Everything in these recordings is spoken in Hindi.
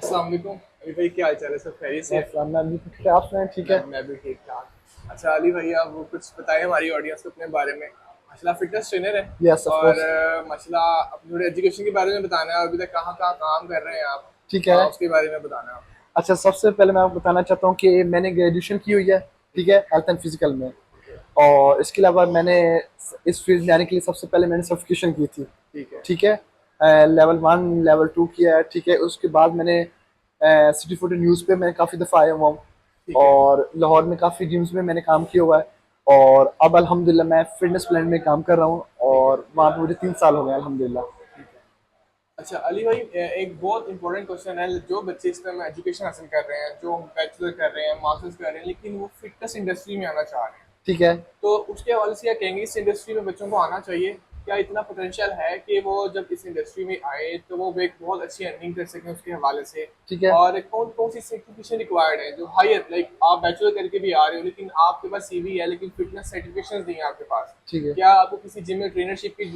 अस्सलाम वालेकुम। अली भाई क्या हाल चाल है, सब खैरियत से है? बस मैं भी ठीक है, आप सुनाएं? ठीक है। मैं भी ठीक ठाक। अच्छा अली भाई, आप वो कुछ बताएं हमारी ऑडियंस को अपने बारे में। माशाल्लाह फिटनेस ट्रेनर है। यस ऑफ और कोर्स। माशाल्लाह अपनी थोड़ी एजुकेशन के बारे में बताना है, अभी तक कहाँ कहाँ काम कर रहे हैं आप। ठीक है। उसके बारे में बताना है आप। अच्छा, सबसे पहले मैं आपको बताना चाहता हूँ कि मैंने ग्रेजुएशन की हुई है। ठीक ठीक है, है। हेल्थ एंड फिजिकल में। ओके। और इसके अलावा मैंने इस फील्ड में आने के लिए सबसे पहले मैंने सर्टिफिकेशन की थी। ठीक है। ठीक है। लेवल 1 लेवल 2 किया है। ठीक है, उसके बाद मैंने सिटी फूड न्यूज़ पे मैं काफ़ी दफ़ा आया हुआ हूँ। ठीक है। और लाहौर में काफ़ी जिम्स में मैंने काम किया हुआ है। और अब अल्हम्दुलिल्लाह मैं फिटनेस प्लान में काम कर रहा हूँ। ठीक है। और वहाँ पे मुझे 3 साल हो गए अल्हम्दुलिल्लाह। ठीक है। अच्छा अली भाई, एक बहुत इंपॉर्टेंट क्वेश्चन है। जो बच्चे इस टाइम एजुकेशन हासिल कर रहे हैं, जो बैचलर कर रहे हैं, मास्टर्स कर रहे हैं, लेकिन वो फिटनेस इंडस्ट्री में आना चाह रहे हैं, ठीक है। तो उसके हवाले से क्या कहेंगे, इस इंडस्ट्री में बच्चों को आना चाहिए? क्या इतना पोटेंशियल है कि वो जब इस इंडस्ट्री में आए तो वो एक बहुत अच्छी अर्निंग कर सकें उसके हवाले से? ठीक है। और कौन कौन सी सर्टिफिकेशन रिक्वायर्ड है जो हायर, लाइक आप बैचलर करके भी आ रहे हो लेकिन आपके पास सीवी है लेकिन फिटनेस सर्टिफिकेशन नहीं है आपके पास, ठीक है। क्या आपको किसी जिम में ट्रेनरशिप की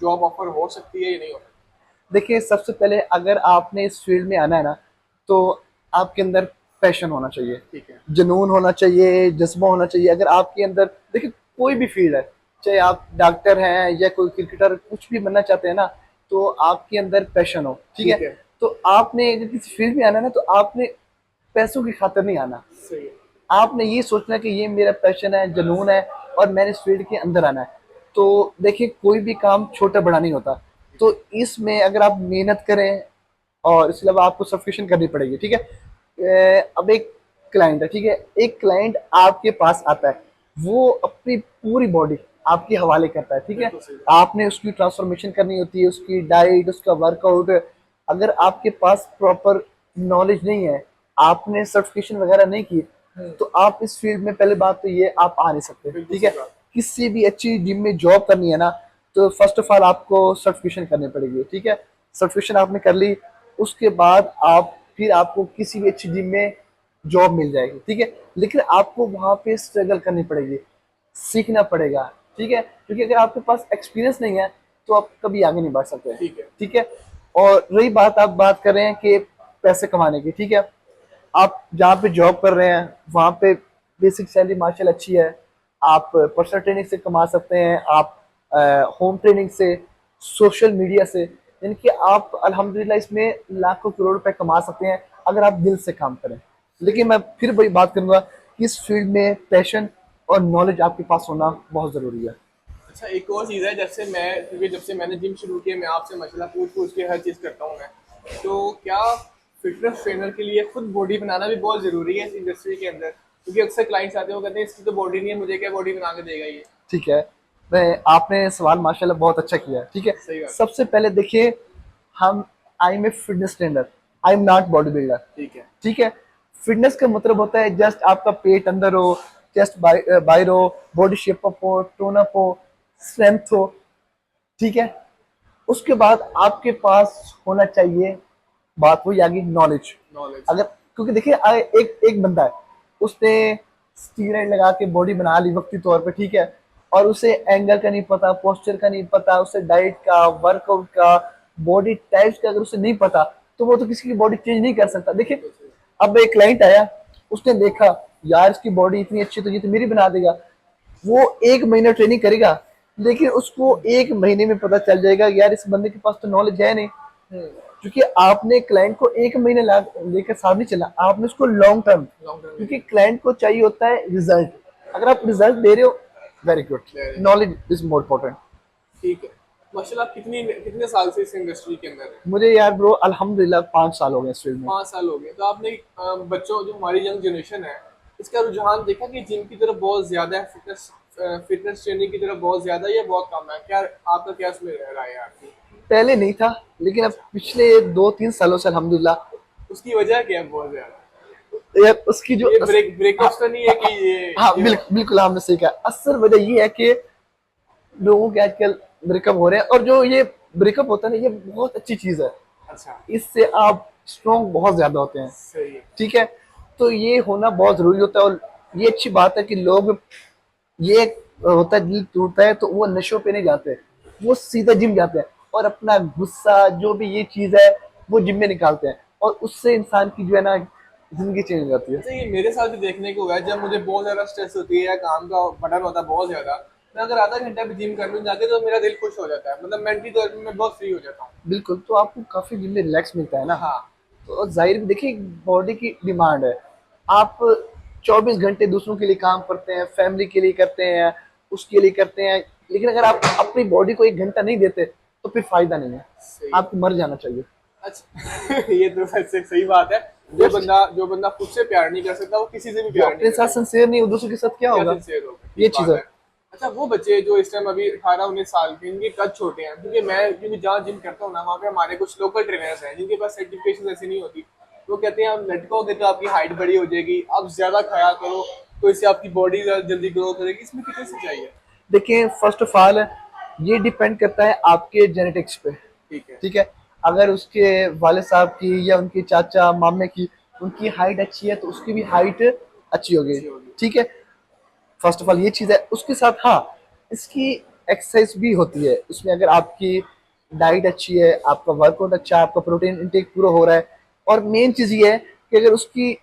जॉब ऑफर हो सकती है या नहीं हो सकती? देखिए, सबसे पहले अगर आपने इस फील्ड में आना है ना, तो आपके अंदर पैशन होना चाहिए, ठीक है। जुनून होना चाहिए, जज्बा होना चाहिए। अगर आपके अंदर, देखिए, कोई भी फील्ड है, चाहे आप डॉक्टर हैं या कोई क्रिकेटर, कुछ भी बनना चाहते हैं ना, तो आपके अंदर पैशन हो। ठीक है। ठीक है। तो आपने अगर किसी फील्ड में आना है ना, तो आपने पैसों की खातिर नहीं आना। सही है। आपने ये सोचना कि ये मेरा पैशन है, जुनून है, और मैंने इस फील्ड के अंदर आना है। तो देखिए, कोई भी काम छोटा बड़ा नहीं होता। ठीक तो है। इसमें अगर आप मेहनत करें, और इसके अलावा आपको सब्सक्रिप्शन करनी पड़ेगी। ठीक है। अब एक क्लाइंट है। ठीक है, एक क्लाइंट आपके पास आता है, वो अपनी पूरी बॉडी आपके हवाले करता है। ठीक है। बिल्कुल सही है। आपने उसकी ट्रांसफॉर्मेशन करनी होती है, उसकी डाइट, उसका वर्कआउट। अगर आपके पास प्रॉपर नॉलेज नहीं है, आपने सर्टिफिकेशन वगैरह नहीं की, तो आप इस फील्ड में, पहले बात तो ये, आप आ नहीं सकते। बिल्कुल ठीक है। सही बात। किसी भी अच्छी जिम में जॉब करनी है ना, तो फर्स्ट ऑफ ऑल आपको सर्टिफिकेशन करनी पड़ेगी। ठीक है। सर्टिफिकेशन आपने कर ली, उसके बाद आप, फिर आपको किसी भी अच्छी जिम में जॉब मिल जाएगी। ठीक है। लेकिन आपको वहां पे स्ट्रगल करनी पड़ेगी, सीखना पड़ेगा। ठीक है, क्योंकि अगर आपके पास एक्सपीरियंस नहीं है, तो आप कभी आगे नहीं बढ़ सकते। ठीक है। ठीक है। और रही बात, आप बात कर रहे हैं कि पैसे कमाने की। ठीक है। आप जहाँ पे जॉब कर रहे हैं, वहाँ पे बेसिक सैलरी मार्शल अच्छी है। आप पर्सनल ट्रेनिंग से कमा सकते हैं, आप होम ट्रेनिंग से, सोशल मीडिया से, यानी कि आप अल्हम्दुलिल्लाह इसमें लाखों करोड़ रुपए कमा सकते हैं, अगर आप दिल से काम करें। सही लेकिन है। मैं फिर वही बात करूंगा कि इस फील्ड में पैशन और नॉलेज आपके पास होना बहुत ज़रूरी है। अच्छा एक और चीज़ है, जैसे मैं, क्योंकि जब से मैंने जिम शुरू किया मैं आपसे मसला पूछ पूछ के हर चीज़ करता हूँ मैं, तो क्या फिटनेस ट्रेनर के लिए खुद बॉडी बनाना भी बहुत ज़रूरी है इस इंडस्ट्री के अंदर? क्योंकि अक्सर क्लाइंट्स आते हैं, वो कहते हैं इसकी तो बॉडी नहीं है, मुझे क्या बॉडी बना के देगा ये? ठीक है। मैं, आपने सवाल माशाल्लाह बहुत अच्छा किया है। ठीक है। सही बात। सबसे पहले देखिए, हम, I am a fitness trainer, I am not body builder. ठीक है। ठीक है। फिटनेस का मतलब होता है जस्ट आपका पेट अंदर हो, चेस्ट बाहर हो, बॉडी शेप अप हो, टोन अप हो, स्ट्रेंथ हो। ठीक है। उसके बाद आपके पास होना चाहिए, बात वही आ गई, नॉलेज। नॉलेज। अगर, क्योंकि देखिए, एक एक बंदा है, उसने स्टीरॉइड लगा के बॉडी बना ली वक्ती तौर पे। ठीक है। और उसे एंगल का नहीं पता, पोस्चर का नहीं पता, उसे डाइट का, वर्कआउट का, बॉडी टाइप्स का अगर उसे नहीं पता, तो वो तो किसी की बॉडी चेंज नहीं कर सकता। देखिए, बिल्कुल सही। अब एक क्लाइंट आया, उसने देखा, यार इसकी बॉडी इतनी अच्छी, तो ये तो मेरी बना देगा। वो 1 महीना ट्रेनिंग करेगा, लेकिन उसको 1 महीने में पता चल जाएगा कि यार इस बंदे के पास तो नॉलेज है नहीं। हम्म। क्योंकि आपने क्लाइंट को 1 महीने लेकर साथ नहीं चला, आपने उसको लॉन्ग टर्म, लॉन्ग टर्म क्योंकि एरिया। क्लाइंट को चाहिए होता है रिजल्ट। अगर आप रिजल्ट दे रहे हो, very good, very good. Knowledge is more important. ठीक है। माशाल्लाह, आप कितनी कितने साल से इस इंडस्ट्री के अंदर हैं? मुझे यार ब्रो अल्हम्दुलिल्लाह 5 साल हो गए इस फील्ड में। 5 साल हो गए, तो आपने बच्चों, जो हमारी यंग जनरेशन है, इसका रुझान देखा कि जिम की तरफ बहुत ज्यादा है, फिटनेस फिटनेस ट्रेनिंग की तरफ बहुत ज्यादा है या बहुत कम है? क्या आपका, क्या इसमें राय है आपकी? पहले नहीं था, लेकिन अब अच्छा। पिछले 2-3 सालों से अल्हम्दुलिल्लाह। उसकी वजह क्या है बहुत ज्यादा? यार उसकी जो ये ब्रेकअप्स तो नहीं है कि हाँ, ये हो? बिल्कुल आपने सही कहा। असल वजह ये है कि लोगों के आजकल ब्रेकअप हो रहे हैं, और जो ये ब्रेकअप होता है ना, ये बहुत अच्छी चीज है। अच्छा। इससे आप स्ट्रॉन्ग बहुत ज्यादा होते हैं। सही है। ठीक है। तो ये होना बहुत जरूरी होता है, और ये अच्छी बात है कि लोग, ये होता है, दिल टूटता है तो वो नशों पे नहीं जाते, वो सीधा जिम जाते हैं, और अपना गुस्सा, जो भी ये चीज है, वो जिम में निकालते हैं। और उससे इंसान की जो है ना जिंदगी चेंज हो जाती है। अच्छा, ये मेरे साथ भी देखने को हुआ है, जब मुझे बहुत ज्यादा स्ट्रेस होती है या काम का बर्डन होता है बहुत ज्यादा, मैं अगर आधा घंटा भी जिम कर लूँ जाके तो मेरा दिल खुश हो जाता है, मतलब मेंटली तौर पे मैं बहुत फ्री हो जाता हूँ। बिल्कुल, तो आपको काफी जिम में रिलैक्स मिलता है ना। हाँ। तो जाहिर भी देखिए, बॉडी की डिमांड है। आप 24 घंटे दूसरों के लिए काम करते हैं, फैमिली के लिए करते हैं, उसके लिए करते हैं, लेकिन अगर आप अपनी बॉडी को 1 घंटा नहीं देते तो फिर फायदा नहीं है, सही आपको बात। मर जाना चाहिए। अच्छा ये तो वैसे सही बात है। Yes, जो बंदा खुद से प्यार नहीं कर सकता वो किसी से भी जो प्यार नहीं अपने साथ करेगा। सिंसियर नहीं हो, दूसरों के साथ क्या क्या होगा। सिंसियर होगा, ये ठीक चीज बात है। है। अच्छा, वो बच्चे जो इस टाइम अभी 18-19 साल के, इनके कद छोटे हैं, क्योंकि जहाँ जिम करता हूँ ना, वहाँ पे हमारे कुछ लोकल ट्रेनर्स हैं जिनके पास सर्टिफिकेशन ऐसी नहीं होती। वो कहते हैं आप लटकोगे तो आपकी हाइट बड़ी हो जाएगी, आप ज्यादा खाया करो तो इससे आपकी बॉडी ज्यादा जल्दी ग्रो करेगी। इसमें कितनी सच्चाई है? देखिए, फर्स्ट ऑफ ऑल ये डिपेंड करता है आपके जेनेटिक्स पे। ठीक है। ठीक है, अगर उसके वाले साहब की या उनके चाचा मामे की उनकी हाइट अच्छी है तो उसकी भी हाइट अच्छी होगी। अच्छी होगी। ठीक है, फर्स्ट ऑफ ऑल ये चीज़ है। उसके साथ हाँ, इसकी एक्सरसाइज भी होती है उसमें। अगर आपकी डाइट अच्छी है, आपका वर्कआउट अच्छा है, आपका प्रोटीन इंटेक पूरा हो रहा है, और मेन चीज़ ये है कि अगर उसकी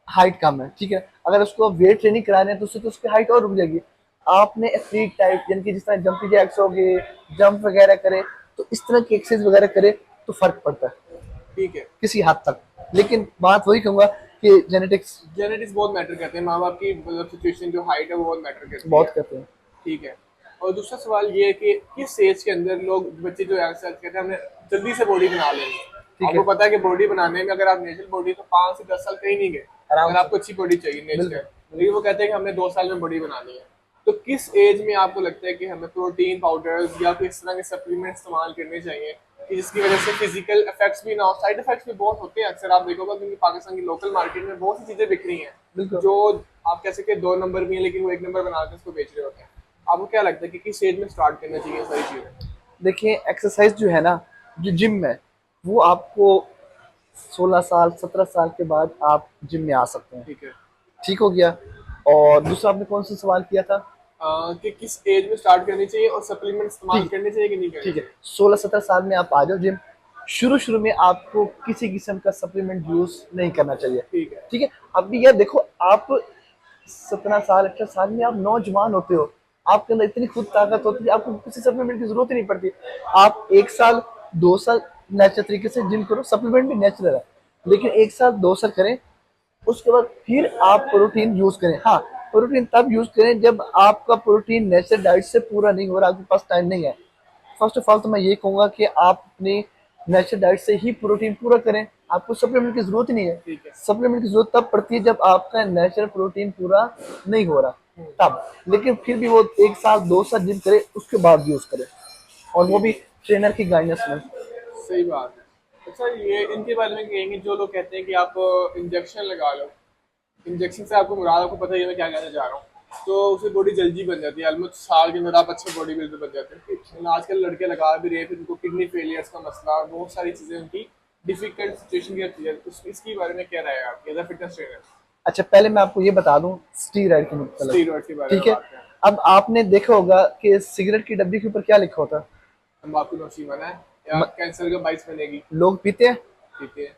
हाइट कम है, ठीक है, अगर उसको वेट ट्रेनिंग कराने हैं तो उससे तो उसकी हाइट और रुक जाएगी। आपने एथलीट टाइप यानी कि जिस तरह जंपिंग जैक्स हो गए, जंप वगैरह करे, तो इस तरह की एक्सरसाइज वगैरह करे तो फर्क पड़ता है ठीक है। किसी हद तक। लेकिन बात वही कहूंगा कि जेनेटिक्स जेनेटिक्स बहुत मैटर करते हैं, माँ बाप की मतलब सिचुएशन जो हाइट है वो बहुत मैटर करती बहुत है। करते हैं। ठीक है। और दूसरा सवाल ये है कि किस एज के अंदर लोग बच्चे जो एक्सरसाइज कहते हैं हमने जल्दी से बॉडी बना लेंगे। ठीक आपको है, पता है कि बॉडी बनाने में अगर आप नेचुरल बॉडी तो 5 से 10 साल कहीं नहीं गए, आराम अगर से। आपको अच्छी बॉडी चाहिए बिल्कुल नेचुरल। लेकिन बिल्कुल। वो कहते हैं कि हमने 2 साल में बॉडी बनानी है। तो किस एज में आपको लगता है कि हमें प्रोटीन पाउडर्स या फिर इस तरह के सप्लीमेंट इस्तेमाल करने चाहिए कि जिसकी वजह से फिजिकल इफेक्ट्स भी ना हो? साइड इफेक्ट्स भी बहुत होते हैं अक्सर, आप देखोगे, क्योंकि पाकिस्तान की लोकल मार्केट में बहुत सी चीजें बिक रही हैं बिल्कुल। जो आप कह सकते हैं 2 नंबर भी है, लेकिन वो 1 नंबर बना के उसको बेच रहे होते हैं। आपको क्या लगता है कि किस एज में स्टार्ट करना चाहिए सारी चीजें? देखिए, एक्सरसाइज जो है ना, जो जिम में, वो आपको 16 साल 17 साल के बाद आप जिम में आ सकते हैं। ठीक है। ठीक हो गया। और दूसरा आपने कौन सा सवाल किया था। कि किस एज में स्टार्ट करनी चाहिए और सप्लीमेंट इस्तेमाल ठीक करने चाहिए कि नहीं करनी ठीक है, चाहिए? 16-17 साल में आप आ जाओ जिम। शुरू शुरू में आपको किसी किस्म का सप्लीमेंट यूज नहीं करना चाहिए। ठीक है। ठीक है, अभी यार देखो, आप 17 साल 18 साल में आप नौजवान होते हो, आपके अंदर इतनी खुद ताकत होती है, आपको किसी सप्लीमेंट की जरूरत ही नहीं पड़ती। आप 1 साल 2 साल नेचुरल तरीके से जिम करो, सप्लीमेंट भी नेचुरल है, लेकिन 1 साल 2 साल करें, उसके बाद फिर आप प्रोटीन यूज करें। हाँ, प्रोटीन तब यूज करें जब आपका प्रोटीन नेचुरल डाइट से पूरा नहीं हो रहा, आपके पास टाइम नहीं है। फर्स्ट ऑफ ऑल तो मैं ये कहूंगा कि आप अपनी नेचुरल डाइट से ही प्रोटीन पूरा करें, आपको सप्लीमेंट की जरूरत ही नहीं है। ठीक है। सप्लीमेंट की जरूरत तब पड़ती है जब आपका नेचुरल प्रोटीन पूरा नहीं हो रहा, तब। लेकिन फिर भी वो 1 साल 2 साल जिम करे, उसके बाद यूज करे, और वो ठीक भी है। ट्रेनर की गाइडेंस में। सही बात है। अच्छा, ये इनके बारे में कहेंगे जो लोग कहते हैं कि आप इंजेक्शन लगा लो। इंजेक्शन से आपको मुराद, आपको पता ही है मैं क्या कहना चाह रहा हूँ। तो उससे बॉडी जल्दी बन जाती है, ऑलमोस्ट साल के अंदर आप अच्छे बॉडी बिल्डर बन जाते हैं। लेकिन आजकल लड़के लगा भी रहे हैं, फिर उनको किडनी फेलियर्स का मसला, बहुत सारी चीजें उनकी डिफिकल्ट सिचुएशन की आती है। तो इसकी बारे में क्या राय है आपकी एज अ फिटनेस ट्रेनर? अच्छा, पहले मैं आपको ये बता दूं स्टीरॉयड के मतलब। स्टीरॉयड के बारे में ठीक है, बात करें। अब आपने देखा होगा कि सिगरेट की डब्बी के ऊपर क्या लिखा होता तम्बाकू नौशी मना है या है। कैंसर का बाइस बनेगी। लोग पीते हैं, ठीक है।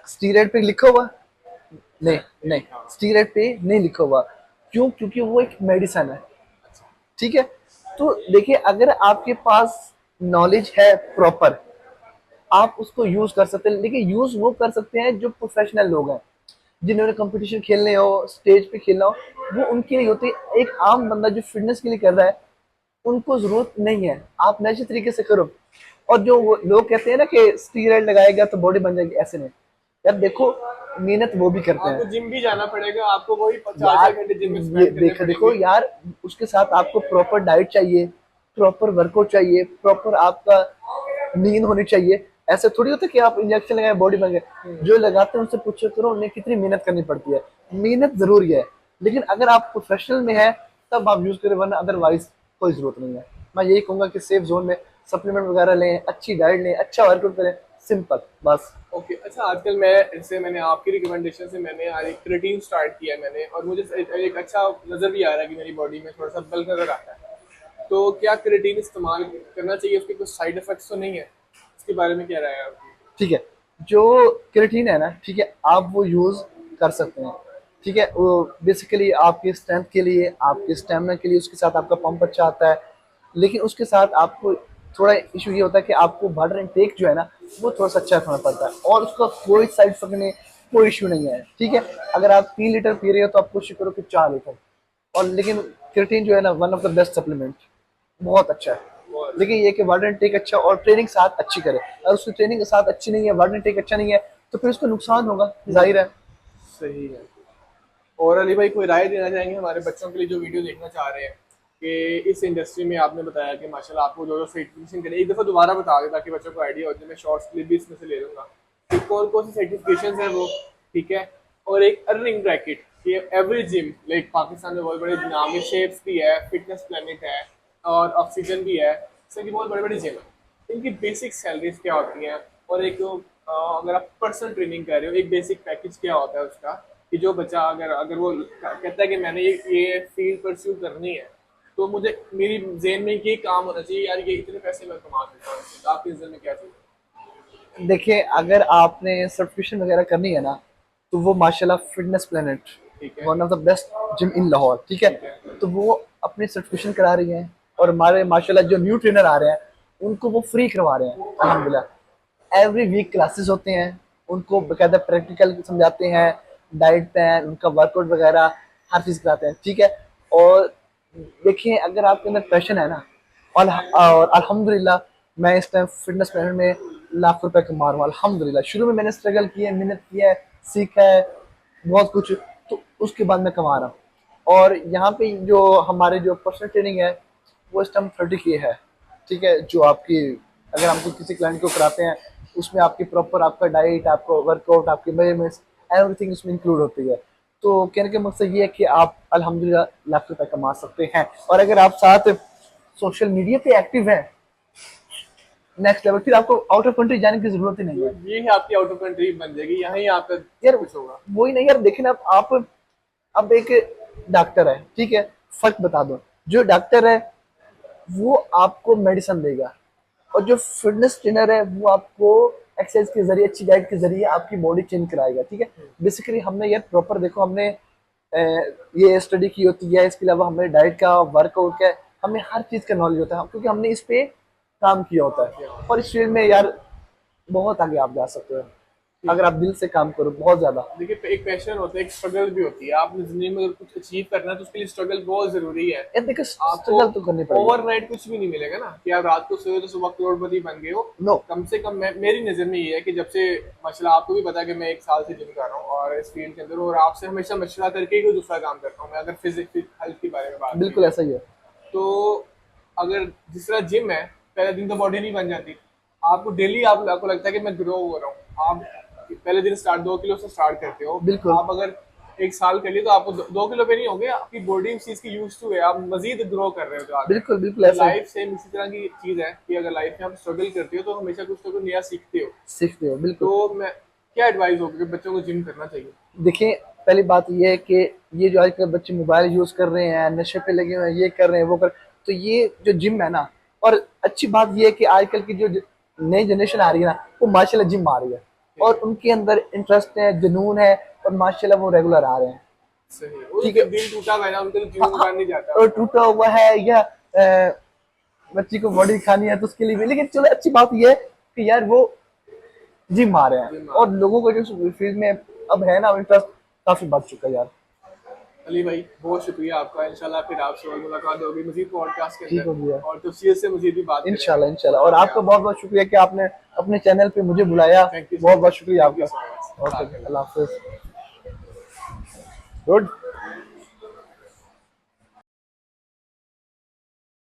स्टीरॉयड पे लिखा हुआ? नहीं, नहीं नहीं, लिखा हुआ। स्टीरॉयड पे नहीं लिखा हुआ। क्यों? क्योंकि वो एक मेडिसिन है। अच्छा। ठीक है, तो देखिए, अगर आपके पास नॉलेज है प्रॉपर, आप उसको यूज कर सकते हैं, लेकिन यूज वो कर सकते हैं जो प्रोफेशनल लोग हैं, जिन्होंने कंपटीशन खेलने हो, स्टेज पे खेलना हो, वो उनके लिए होती है। एक आम बंदा जो फिटनेस के लिए कर रहा है, उनको जरूरत नहीं है। आप नेचुरल तरीके से करो। और जो वो लोग कहते हैं ना कि स्टीरॉयड लगाएगा तो बॉडी बन जाएगी, ऐसे नहीं। यार देखो, मेहनत वो भी करते आपको हैं जिम भी जाना पड़ेगा, आपको वही चार चार यार। घंटे जिम में ये स्पेंड करने देखो देखो पड़ेंगे। यार, उसके साथ आपको प्रॉपर डाइट चाहिए, प्रॉपर वर्कआउट चाहिए, प्रॉपर आपका नींद होनी चाहिए। ऐसे थोड़ी होता है कि आप इंजेक्शन लगाए बॉडी बन गए। जो लगाते हैं उनसे पूछो करो उन्हें कितनी मेहनत करनी पड़ती है। मेहनत जरूरी है, लेकिन अगर आप प्रोफेशनल में है तब आप यूज करें, वरना अदरवाइज कोई जरूरत नहीं है। मैं यही कहूंगा कि सेफ जोन में सप्लीमेंट वगैरह लें, अच्छी डाइट लें, अच्छा वर्कआउट करें, सिंपल बस। ओके। अच्छा, आजकल मैंने आपकी रिकमेंडेशन से मैंने आज एक क्रिएटिन स्टार्ट किया है मैंने, और मुझे एक अच्छा नजर भी आ रहा है कि मेरी बॉडी में थोड़ा सा बल्क नजर आता है। तो क्या क्रिएटिन इस्तेमाल करना चाहिए? उसके कुछ साइड इफेक्ट्स तो नहीं है? इसके बारे में क्या राय है आपकी? ठीक है, जो क्रिएटिन है ना, ठीक है, आप वो यूज कर सकते हैं। ठीक है, वो बेसिकली आपकी स्ट्रेंथ के लिए, आपके स्टेमिना के लिए, उसके साथ आपका पंप अच्छा आता है। लेकिन उसके साथ आपको थोड़ा इशू ये होता है कि आपको वाटर इनटेक जो है ना, वो थोड़ा सा अच्छा रखना पड़ता है, और उसका कोई साइड इफेक्ट नहीं, कोई इशू नहीं है। ठीक है, अगर आप 3 लीटर पी रहे हो तो आप कोशिश करो कि 4 लीटर। और लेकिन क्रिएटिन जो है ना, one of the best supplement, बहुत अच्छा है। लेकिन ये कि वाटर इनटेक अच्छा और ट्रेनिंग साथ अच्छी करे। अगर उसकी ट्रेनिंग के साथ अच्छी नहीं है, वाटर इनटेक अच्छा नहीं है, तो फिर उसका नुकसान होगा, जाहिर है। सही है। और अली भाई कोई राय देना चाहेंगे हमारे बच्चों के लिए जो वीडियो देखना चाह रहे हैं कि इस इंडस्ट्री में आपने बताया कि माशाल्लाह आपको जो जो सर्टिफिकेशन करें, एक दफ़ा दोबारा बता दें ताकि बच्चों को आइडिया हो जाए। मैं शॉर्ट्स क्लिप भी इसमें से ले लूँगा कि कौन कौन सी सर्टिफिकेशन है वो, ठीक है। और एक अर्निंग ब्रैकेट, ये एवरी जिम लाइक पाकिस्तान में बहुत बड़े नाम है, शेप्स भी है, फिटनेस प्लेनेट है और ऑक्सीजन भी है, इसमें बहुत बड़े बड़े जिम है। इनकी बेसिक सैलरीज क्या होती हैं, और एक अगर आप पर्सनल ट्रेनिंग कर रहे हो, एक बेसिक पैकेज क्या होता है उसका, कि जो बच्चा अगर अगर वो कहता है कि मैंने ये फील्ड परस्यू करनी है, तो मुझे मेरी जेन में ये काम होना चाहिए यार, ये इतने पैसे मैं कमा सकता हूँ, तो आपकी नज़र में क्या चाहिए? देखिए, अगर आपने सर्टिफिकेशन वगैरह करनी है ना, तो वो माशाल्लाह फिटनेस प्लेनेट, ठीक है। One of the best gym in Lahore, ठीक है, ठीक है। तो वो अपनी सर्टिफिकेशन करा रही हैं। और हमारे माशाल्लाह जो न्यू ट्रेनर आ रहे हैं, उनको वो फ्री करवा रहे हैं अल्हम्दुलिल्लाह। एवरी वीक क्लासेस होते हैं, उनको बकायदा प्रैक्टिकल समझाते हैं, डाइट प्लान, उनका वर्कआउट वगैरह हर चीज़ कराते हैं। ठीक है, और देखिए, अगर आपके अंदर पैशन है ना, और अल्हम्दुलिल्लाह मैं इस टाइम फिटनेस प्लानर में लाख रुपए कमा रहा हूँ अल्हम्दुलिल्लाह। शुरू में मैंने स्ट्रगल किया है, मेहनत किया है, सीखा है बहुत कुछ, तो उसके बाद मैं कमा रहा हूँ। और यहाँ पे जो हमारे जो पर्सनल ट्रेनिंग है, वो इस टाइम 30K है। ठीक है, जो आपकी, अगर हम किसी क्लाइंट को कराते हैं, उसमें आपकी प्रॉपर आपका डाइट, आपका वर्कआउट, आपके मेजरमेंट्स, एवरीथिंग उसमें इंक्लूड होती है। तो कहने का मकसद ये है कि आप अल्हम्दुलिल्लाह लाख रुपए कमा सकते हैं। और अगर आप साथ सोशल मीडिया पे एक्टिव हैं, नेक्स्ट लेवल, फिर आपको आउट ऑफ कंट्री जाने की जरूरत ही नहीं है। ये है आपकी आउट ऑफ कंट्री बन जाएगी, यहाँ ही आपका यार सब कुछ होगा। वही नहीं यार, देखिए ना, आप अब एक डॉक्टर है, ठीक है, फर्क बता दो। जो डॉक्टर है वो आपको मेडिसिन देगा, और जो फिटनेस ट्रेनर है वो आपको एक्सरसाइज के जरिए, अच्छी डाइट के जरिए आपकी बॉडी चेंज कराएगा। ठीक है, बेसिकली हमने यार प्रॉपर देखो, हमने ये स्टडी की होती है, इसके अलावा हमें डाइट का, वर्कआउट का, हमें हर चीज़ का नॉलेज होता है, क्योंकि हमने इस पे काम किया होता है। और इस फील्ड में यार बहुत आगे आप जा सकते हो, अगर आप दिल से काम करो, बहुत ज्यादा। देखिए, एक पैशन होता है, एक स्ट्रगल भी होती है। आपने जिंदगी में अगर कुछ अचीव करना है तो उसके लिए स्ट्रगल बहुत जरूरी है। यार देखो, आपको स्ट्रगल तो करनी पड़ेगी। ओवरनाइट कुछ भी नहीं मिलेगा ना कि आप रात को सोए तो सुबह करोड़पति बन गए हो। नो, कम से कम मेरी नज़र में ये है कि जब से माशाल्लाह, आपको भी पता है कि मैं 1 साल से जिम कर रहा हूँ और इस फील्ड के अंदर, और आपसे हमेशा मशवरा करके ही कोई दूसरा काम करता हूँ मैं, अगर फिजिक्स हेल्थ के बारे में बात की बिल्कुल जाए। ऐसा ही है। तो अगर जिस तरह जिम है, पहले दिन तो बॉडी नहीं बन जाती, आपको डेली आपको लगता है कि मैं ग्रो हो रहा हूँ। आप पहले दिन 2 किलो से स्टार्ट करते हो, बिल्कुल आप अगर 1 साल कर लिए तो आपको 2 किलो पे नहीं होंगे, आपकी बॉडी उस चीज की यूज टू है, आप मजीद ग्रो कर रहे हो तो आगे। बिल्कुल बिल्कुल तो ऐसा ही। लाइफ सेम इसी तरह की चीज है कि अगर लाइफ में आप स्ट्रगल करते हो तो हमेशा कुछ ना कुछ नया सीखते हो। सीखते हो बिल्कुल। तो मैं क्या एडवाइस होगी कि बच्चों को जिम करना चाहिए? देखिए, पहली बात ये है कि ये जो आजकल बच्चे मोबाइल यूज कर रहे हैं, नशे पे लगे हुए हैं, ये कर रहे हैं, वो कर, तो ये जो जिम है ना, और अच्छी बात ये है कि आजकल की जो नई जनरेशन आ रही है ना, वो माशाल्लाह जिम आ रही है, और उनके अंदर इंटरेस्ट है, जुनून है, और माशाल्लाह वो रेगुलर आ रहे हैं। सही, ठीक उनके है, दिल टूटा हुआ है ना, उनके तो जिम हाँ, हाँ, दुकान नहीं जाता और उनका। टूटा हुआ है, या बच्ची को बॉडी खानी है तो उसके लिए भी, लेकिन चलो अच्छी बात ये है कि यार वो जिम आ रहे हैं, जिम आ और रहा है। लोगों को जो फील्ड में अब है ना इंटरेस्ट, काफी बढ़ चुका है यार। अली भाई बहुत शुक्रिया आपका, इंशाल्लाह फिर आपसे और मुलाकात होगी मजीद पॉडकास्ट के ठीक हो अंदर, गया, और तफसील से मजीद भी बात करेंगे। इंशाल्लाह इंशाल्लाह। और ओके, आपका बहुत बहुत शुक्रिया कि आपने अपने चैनल पे मुझे बुलाया, थैंक यू सो बहुत बहुत मच, शुक्रिया थैंक यू आपका। So much. ओके, अल्लाह हाफिज। गुड।